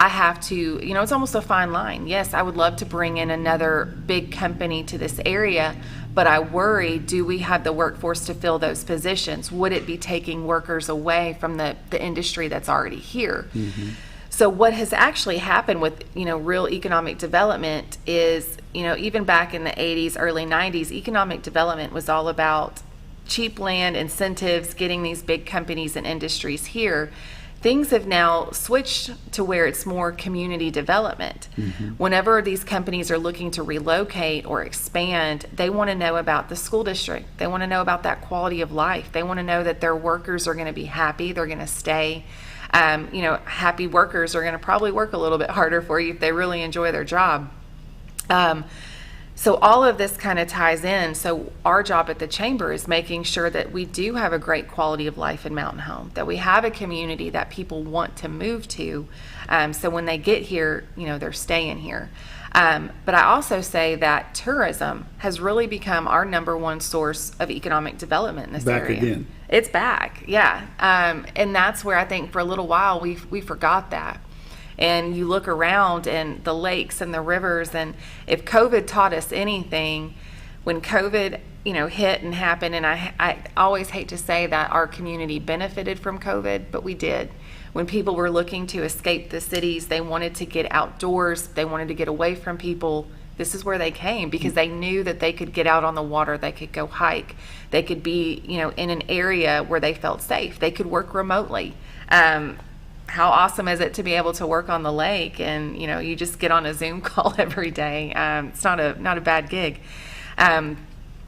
I have to, it's almost a fine line. Yes, I would love to bring in another big company to this area, but I worry, do we have the workforce to fill those positions? Would it be taking workers away from the industry that's already here? Mm-hmm. So what has actually happened with, real economic development is, even back in the 80s, early 90s, economic development was all about cheap land, incentives, getting these big companies and industries here. Things have now switched to where it's more community development. Mm-hmm. Whenever these companies are looking to relocate or expand, they want to know about the school district. They want to know about that quality of life. They want to know that their workers are going to be happy, they're going to stay. Happy workers are going to probably work a little bit harder for you if they really enjoy their job. So all of this kind of ties in. So our job at the Chamber is making sure that we do have a great quality of life in Mountain Home, that we have a community that people want to move to. So when they get here, they're staying here. But I also say that tourism has really become our number one source of economic development in this area. Back again. It's back, yeah. And that's where I think for a little while we forgot that. And you look around and the lakes and the rivers, and if COVID taught us anything, when COVID, hit and happened, and I always hate to say that our community benefited from COVID, but we did. When people were looking to escape the cities, they wanted to get outdoors, they wanted to get away from people. This is where they came because they knew that they could get out on the water, they could go hike, they could be, in an area where they felt safe, they could work remotely. How awesome is it to be able to work on the lake and, you just get on a Zoom call every day. It's not a bad gig.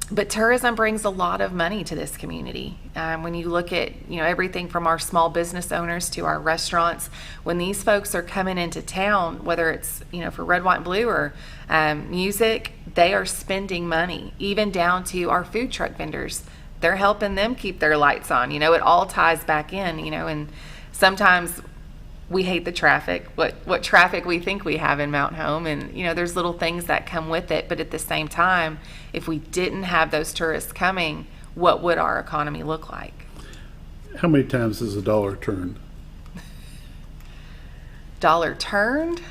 But tourism brings a lot of money to this community. When you look at, everything from our small business owners to our restaurants, when these folks are coming into town, whether it's, for Red, White, and Blue or music, they are spending money, even down to our food truck vendors. They're helping them keep their lights on. It all ties back in, and sometimes we hate the traffic, what traffic we think we have in Mountain Home, and there's little things that come with it, but at the same time, if we didn't have those tourists coming, what would our economy look like? How many times is a dollar turned? Dollar turned?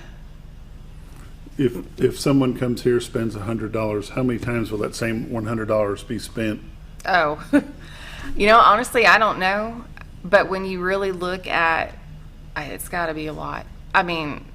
If someone comes here, spends $100, how many times will that same $100 be spent? Oh, honestly, I don't know, but when you really look at, it's got to be a lot. I mean,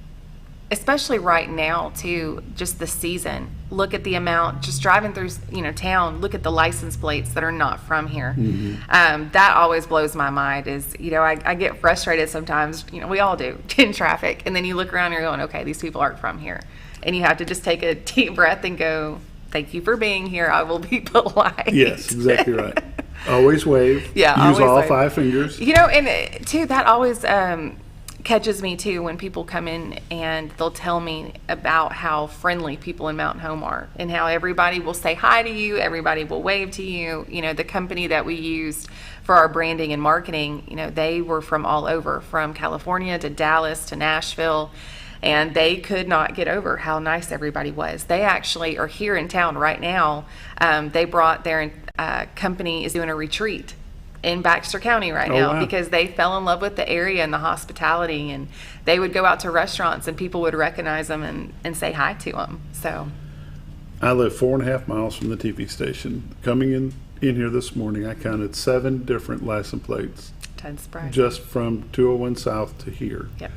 especially right now too, just the season. Look at the amount, just driving through, town, look at the license plates that are not from here. Mm-hmm. That always blows my mind is, I get frustrated sometimes, we all do, in traffic. And then you look around and you're going, okay, these people aren't from here. And you have to just take a deep breath and go, thank you for being here. I will be polite. Yes, exactly right. Always wave. Yeah, use all wave. 5 fingers. And too, that always catches me too when people come in and they'll tell me about how friendly people in Mountain Home are and how everybody will say hi to you, everybody will wave to you. The company that we used for our branding and marketing, they were from all over, from California to Dallas to Nashville, and they could not get over how nice everybody was. They actually are here in town right now. They brought their company is doing a retreat in Baxter County right now. Wow. Because they fell in love with the area and the hospitality, and they would go out to restaurants and people would recognize them and say hi to them. So I live 4.5 miles from the TV station. Coming in here this morning, I counted 7 different license plates. Just from 201 South to here. Yep.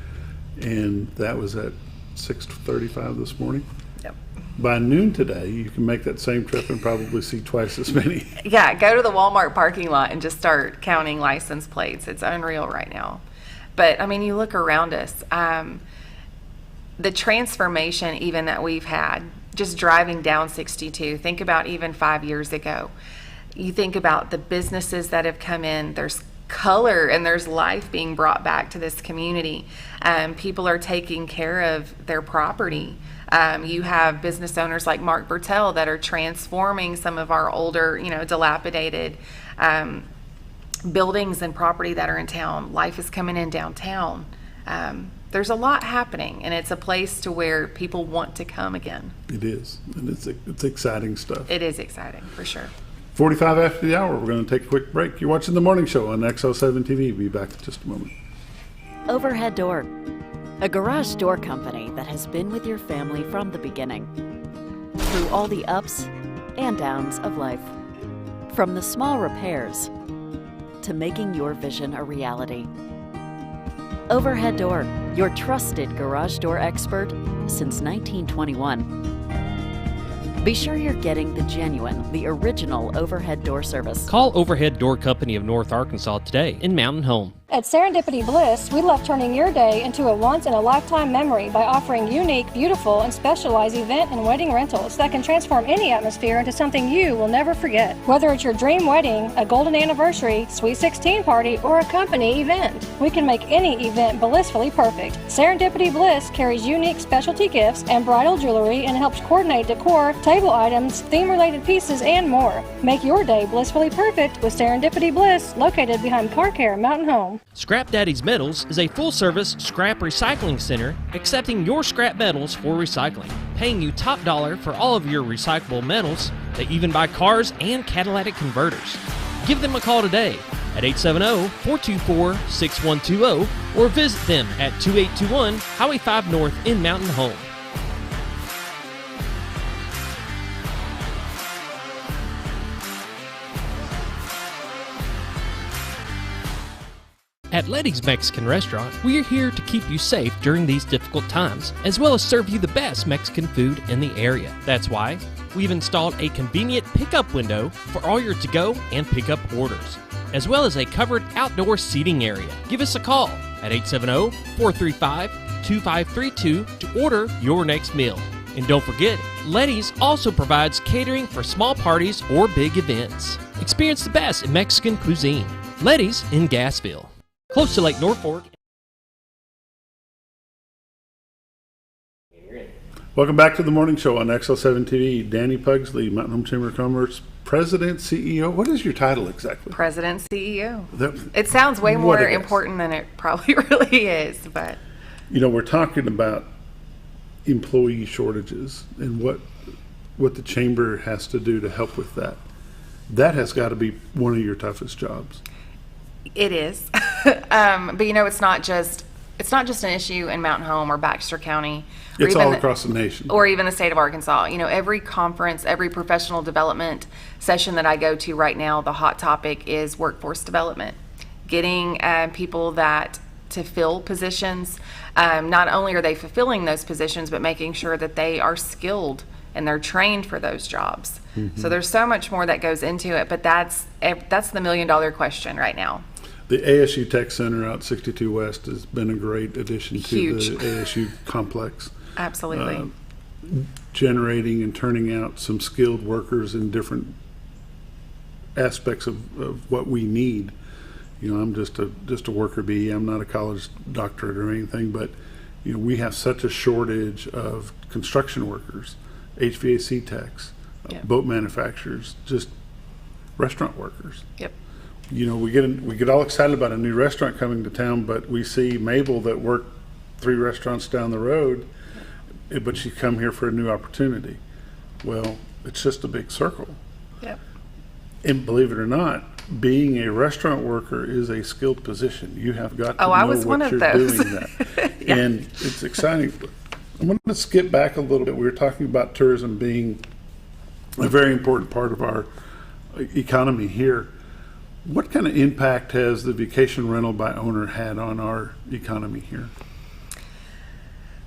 And that was at 6:35 this morning. Yep. By noon today, you can make that same trip and probably see twice as many. Yeah, go to the Walmart parking lot and just start counting license plates. It's unreal right now. But, you look around us. The transformation even that we've had, just driving down 62, think about even 5 years ago. You think about the businesses that have come in. There's color and there's life being brought back to this community. People are taking care of their property. You have business owners like Mark Bertel that are transforming some of our older, dilapidated buildings and property that are in town. Life is coming in downtown. There's a lot happening, and it's a place to where people want to come again. It is, and it's exciting stuff. It is exciting, for sure. 45 after the hour, we're going to take a quick break. You're watching The Morning Show on XL7-TV. Be back in just a moment. Overhead Door, a garage door company that has been with your family from the beginning, through all the ups and downs of life. From the small repairs to making your vision a reality. Overhead Door, your trusted garage door expert since 1921. Be sure you're getting the genuine, the original overhead door service. Call Overhead Door Company of North Arkansas today in Mountain Home. At Serendipity Bliss, we love turning your day into a once-in-a-lifetime memory by offering unique, beautiful, and specialized event and wedding rentals that can transform any atmosphere into something you will never forget. Whether it's your dream wedding, a golden anniversary, sweet 16 party, or a company event, we can make any event blissfully perfect. Serendipity Bliss carries unique specialty gifts and bridal jewelry and helps coordinate decor, table items, theme-related pieces, and more. Make your day blissfully perfect with Serendipity Bliss, located behind Car Care Mountain Home. Scrap Daddy's Metals is a full-service scrap recycling center accepting your scrap metals for recycling, paying you top dollar for all of your recyclable metals. They even buy cars and catalytic converters. Give them a call today at 870-424-6120 or visit them at 2821 Highway 5 North in Mountain Home. At Letty's Mexican Restaurant, we are here to keep you safe during these difficult times, as well as serve you the best Mexican food in the area. That's why we've installed a convenient pickup window for all your to-go and pickup orders, as well as a covered outdoor seating area. Give us a call at 870-435-2532 to order your next meal. And don't forget, Letty's also provides catering for small parties or big events. Experience the best in Mexican cuisine. Letty's in Gassville, close to Lake Norfolk. Welcome back to The Morning Show on XL7-TV. Dani Pugsley, Mountain Home Chamber of Commerce, President, CEO. What is your title exactly? President, CEO. It sounds way more important than it probably really is, but. We're talking about employee shortages and what the Chamber has to do to help with that. That has got to be one of your toughest jobs. It is. But it's not just an issue in Mountain Home or Baxter County. It's all across the nation. Or even the state of Arkansas. Every conference, every professional development session that I go to right now, the hot topic is workforce development. Getting people to fill positions. Not only are they fulfilling those positions, but making sure that they are skilled and they're trained for those jobs. Mm-hmm. So there's so much more that goes into it, but that's the million-dollar question right now. The ASU Tech Center out 62 West has been a great addition to the ASU complex. Absolutely. Generating and turning out some skilled workers in different aspects of what we need. I'm just a worker bee. I'm not a college doctorate or anything, but we have such a shortage of construction workers, HVAC techs, boat manufacturers, just restaurant workers. Yep. We get all excited about a new restaurant coming to town, but we see Mabel that worked 3 restaurants down the road, but she come here for a new opportunity. Well, it's just a big circle. Yep. And believe it or not, being a restaurant worker is a skilled position. You have got to know I was what one of you're those. doing that. Yeah. And it's exciting. I'm going to skip back a little bit. We were talking about tourism being a very important part of our economy here. What kind of impact has the vacation rental by owner had on our economy here?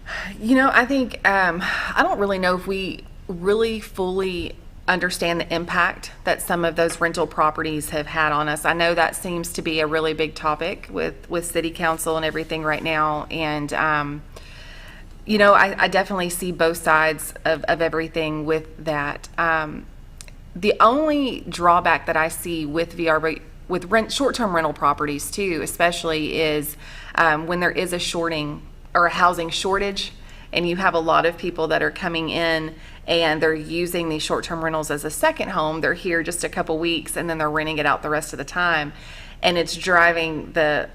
I think I don't really know if we really fully understand the impact that some of those rental properties have had on us. I know that seems to be a really big topic with city council and everything right now. And, I definitely see both sides of everything with that. The only drawback that I see with short-term rental properties too, especially, is when there is a housing shortage, and you have a lot of people that are coming in and they're using these short-term rentals as a second home. They're here just a couple weeks and then they're renting it out the rest of the time, and it's driving the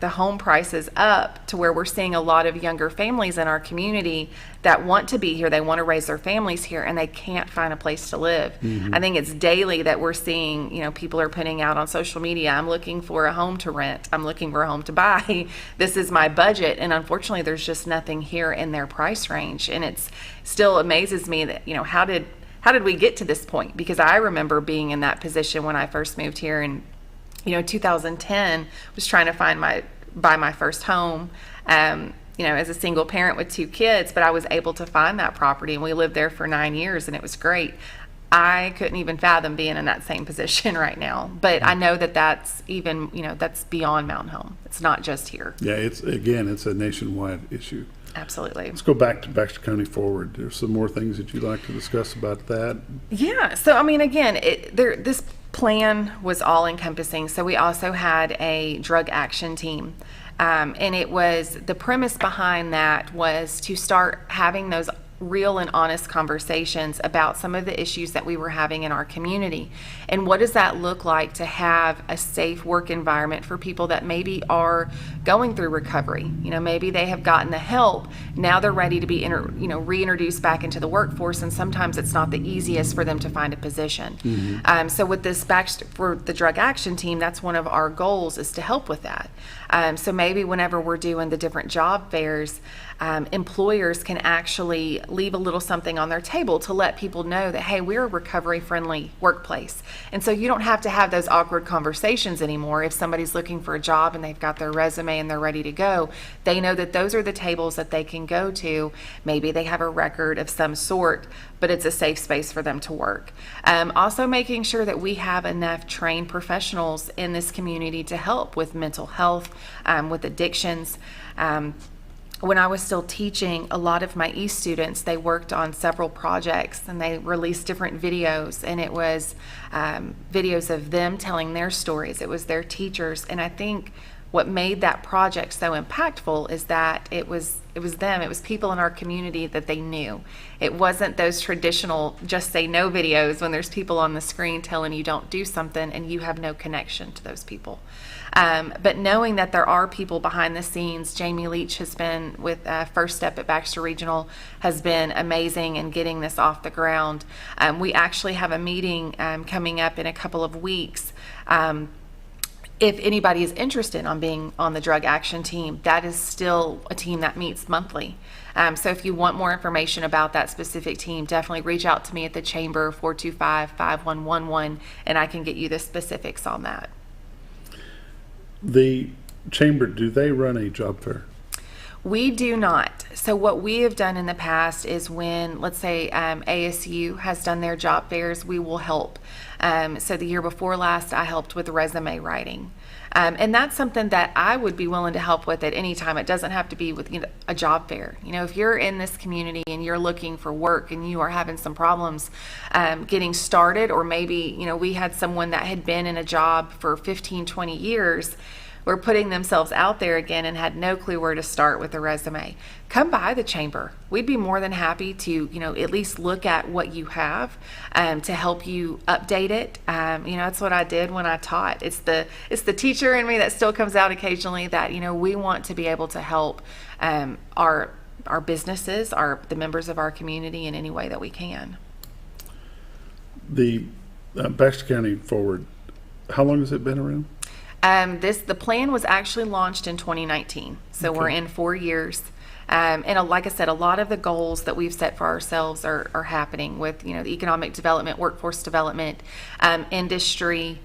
home prices up to where we're seeing a lot of younger families in our community that want to be here. They want to raise their families here, and they can't find a place to live. I think it's daily that we're seeing, people are putting out on social media, I'm looking for a home to rent. I'm looking for a home to buy. This is my budget. And unfortunately, there's just nothing here in their price range. And it still amazes me that, how did we get to this point? Because I remember being in that position when I first moved here, and 2010, was trying to buy my first home, as a single parent with 2 kids, but I was able to find that property, and we lived there for 9 years, and it was great. I couldn't even fathom being in that same position right now, but I know that that's even, that's beyond Mountain Home. It's not just here. Yeah, it's a nationwide issue. Absolutely. Let's go back to Baxter County Forward. There's some more things that you'd like to discuss about that. Yeah. So, again, this plan was all encompassing. So we also had a drug action team. And the premise behind that was to start having those real and honest conversations about some of the issues that we were having in our community. And what does that look like to have a safe work environment for people that maybe are going through recovery? Maybe they have gotten the help. Now they're ready to be reintroduced back into the workforce, and sometimes it's not the easiest for them to find a position. So with this for the drug action team, that's one of our goals, is to help with that. So maybe whenever we're doing the different job fairs, employers can actually leave a little something on their table to let people know that, hey, we're a recovery-friendly workplace. And so you don't have to have those awkward conversations anymore. If somebody's looking for a job and they've got their resume and they're ready to go, they know that those are the tables that they can go to. Maybe they have a record of some sort, but it's a safe space for them to work. Also making sure that we have enough trained professionals in this community to help with mental health, with addictions. When I was still teaching, a lot of my East students, they worked on several projects, and they released different videos, and it was videos of them telling their stories. It was their teachers, and I think what made that project so impactful is that it was them. It was people in our community that they knew. It wasn't those traditional just say no videos when there's people on the screen telling you don't do something and you have no connection to those people. But knowing that there are people behind the scenes, Jamie Leach has been with First Step at Baxter Regional, has been amazing in getting this off the ground. We actually have a meeting coming up in a couple of weeks. If anybody is interested on being on the drug action team, that is still a team that meets monthly. So if you want more information about that specific team, definitely reach out to me at the Chamber, 425-5111, and I can get you the specifics on that. The Chamber, do they run a job fair? We do not. So what we have done in the past is when, let's say, ASU has done their job fairs, we will help. So the year before last, I helped with resume writing. And that's something that I would be willing to help with at any time. It doesn't have to be with a job fair. If you're in this community and you're looking for work and you are having some problems getting started, or maybe, we had someone that had been in a job for 15, 20 years, were putting themselves out there again and had no clue where to start with a resume. Come by the Chamber. We'd be more than happy to, at least look at what you have to help you update it. That's what I did when I taught. It's the teacher in me that still comes out occasionally that, we want to be able to help our businesses, the members of our community in any way that we can. The Baxter County Forward, how long has it been around? The plan was actually launched in 2019, so okay. We're in 4 years. And like I said, a lot of the goals that we've set for ourselves are happening with, the economic development, workforce development, industry,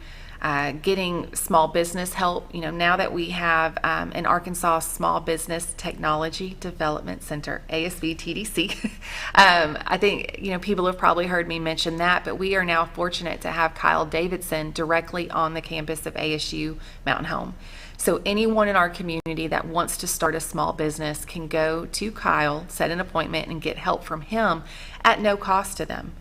getting small business help. Now that we have an Arkansas Small Business Technology Development Center, ASV-TDC, I think, people have probably heard me mention that, but we are now fortunate to have Kyle Davidson directly on the campus of ASU Mountain Home. So anyone in our community that wants to start a small business can go to Kyle, set an appointment, and get help from him at no cost to them.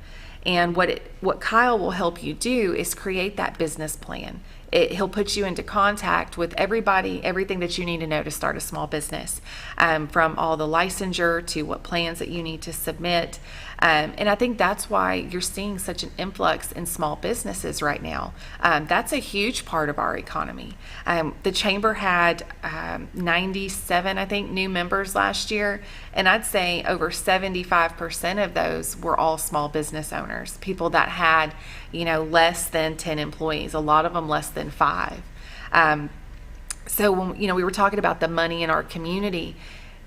And what Kyle will help you do is create that business plan. He'll put you into contact with everything that you need to know to start a small business, from all the licensure to what plans that you need to submit. And I think that's why you're seeing such an influx in small businesses right now. That's a huge part of our economy. The Chamber had 97, I think, new members last year, and I'd say over 75% of those were all small business owners, people that had, less than 10 employees, a lot of them less than 5. So when, we were talking about the money in our community,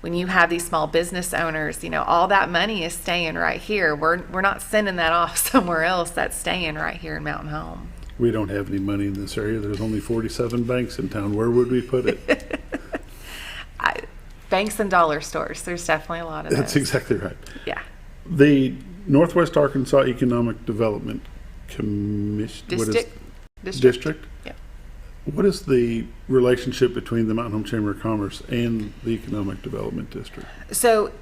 when you have these small business owners, all that money is staying right here. We're not sending that off somewhere else. That's staying right here in Mountain Home. We don't have any money in this area. There's only 47 banks in town. Where would we put it? Banks and dollar stores. There's definitely a lot of That's those. exactly right. Yeah. The Northwest Arkansas Economic Development Commission. District? Yeah. What is the relationship between the Mountain Home Chamber of Commerce and the Economic Development District? So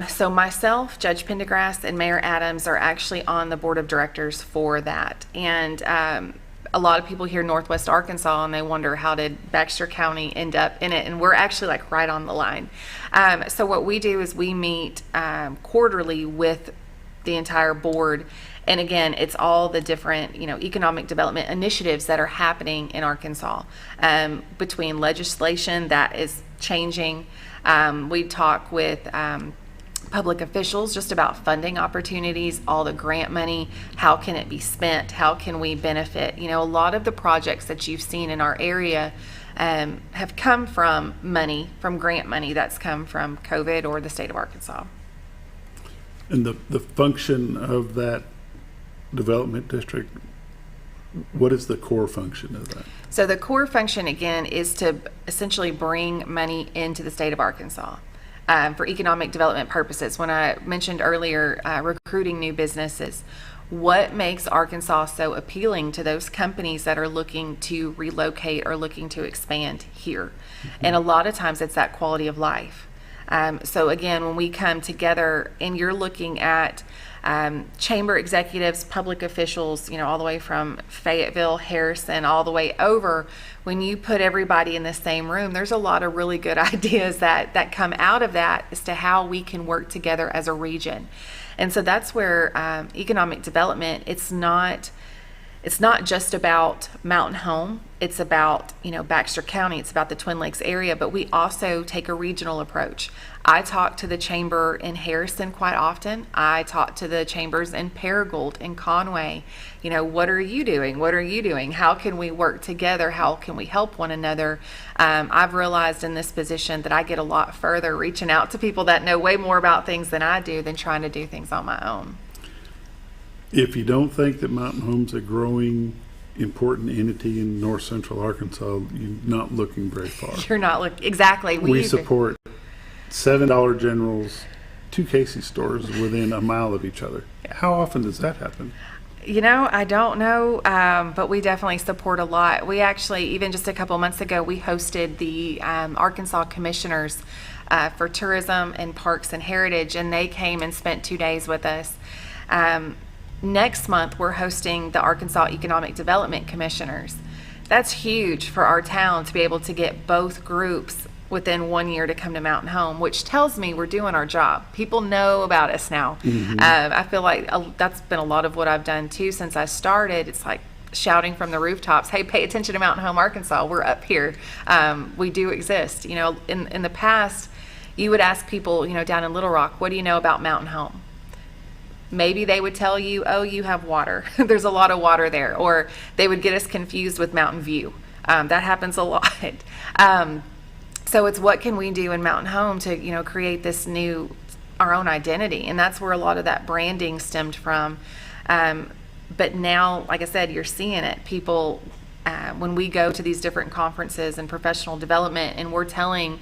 so myself, Judge Pendergrass, and Mayor Adams are actually on the board of directors for that. And a lot of people hear Northwest Arkansas and they wonder, how did Baxter County end up in it? And we're actually like right on the line. So what we do is we meet quarterly with the entire board. And again, it's all the different, economic development initiatives that are happening in Arkansas, between legislation that is changing. We talk with public officials just about funding opportunities, all the grant money, how can it be spent, how can we benefit. A lot of the projects that you've seen in our area have come from grant money that's come from COVID or the state of Arkansas. And the function of that development district, what is the core function of that? So the core function, again, is to essentially bring money into the state of Arkansas for economic development purposes. When I mentioned earlier recruiting new businesses, what makes Arkansas so appealing to those companies that are looking to relocate or looking to expand here? Mm-hmm. And a lot of times it's that quality of life. So again, when we come together and you're looking at chamber executives, public officials, all the way from Fayetteville, Harrison, all the way over, when you put everybody in the same room, there's a lot of really good ideas that come out of that as to how we can work together as a region. And so that's where economic development, it's not just about Mountain Home. It's about, Baxter County. It's about the Twin Lakes area, but we also take a regional approach. I talk to the chamber in Harrison quite often. I talk to the chambers in Paragould and Conway. What are you doing? What are you doing? How can we work together? How can we help one another? I've realized in this position that I get a lot further reaching out to people that know way more about things than I do than trying to do things on my own. If you don't think that Mountain Home's a growing, important entity in north central Arkansas, you're not looking very far. You're not looking, exactly. We support $7 Generals, 2 Casey stores within a mile of each other. How often does that happen? I don't know, but we definitely support a lot. We actually, even just a couple months ago, we hosted the Arkansas Commissioners for Tourism and Parks and Heritage, and they came and spent 2 days with us. Next month, we're hosting the Arkansas Economic Development Commissioners. That's huge for our town to be able to get both groups within 1 year to come to Mountain Home, which tells me we're doing our job. People know about us now. Mm-hmm. I feel like that's been a lot of what I've done too since I started. It's like shouting from the rooftops, hey, pay attention to Mountain Home, Arkansas. We're up here. We do exist. In the past, you would ask people, down in Little Rock, what do you know about Mountain Home? Maybe they would tell you, oh, you have water. There's a lot of water there. Or they would get us confused with Mountain View. That happens a lot. So it's what can we do in Mountain Home to, create this our own identity. And that's where a lot of that branding stemmed from. But now, like I said, you're seeing it. People, when we go to these different conferences and professional development and we're telling,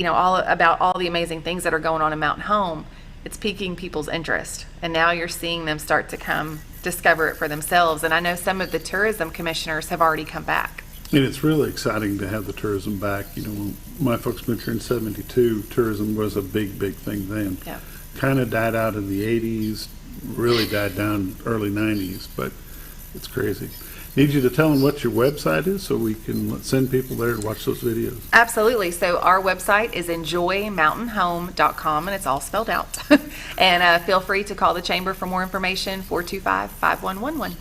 all about all the amazing things that are going on in Mountain Home, it's piquing people's interest. And now you're seeing them start to come discover it for themselves. And I know some of the tourism commissioners have already come back. And it's really exciting to have the tourism back. When my folks moved here in 72, tourism was a big, big thing then. Yeah. Kind of died out in the 80s, really died down early 90s, but it's crazy. Need you to tell them what your website is so we can send people there to watch those videos. Absolutely. So our website is enjoymountainhome.com, and it's all spelled out. And feel free to call the Chamber for more information, 425-5111.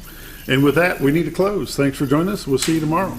And with that, we need to close. Thanks for joining us. We'll see you tomorrow.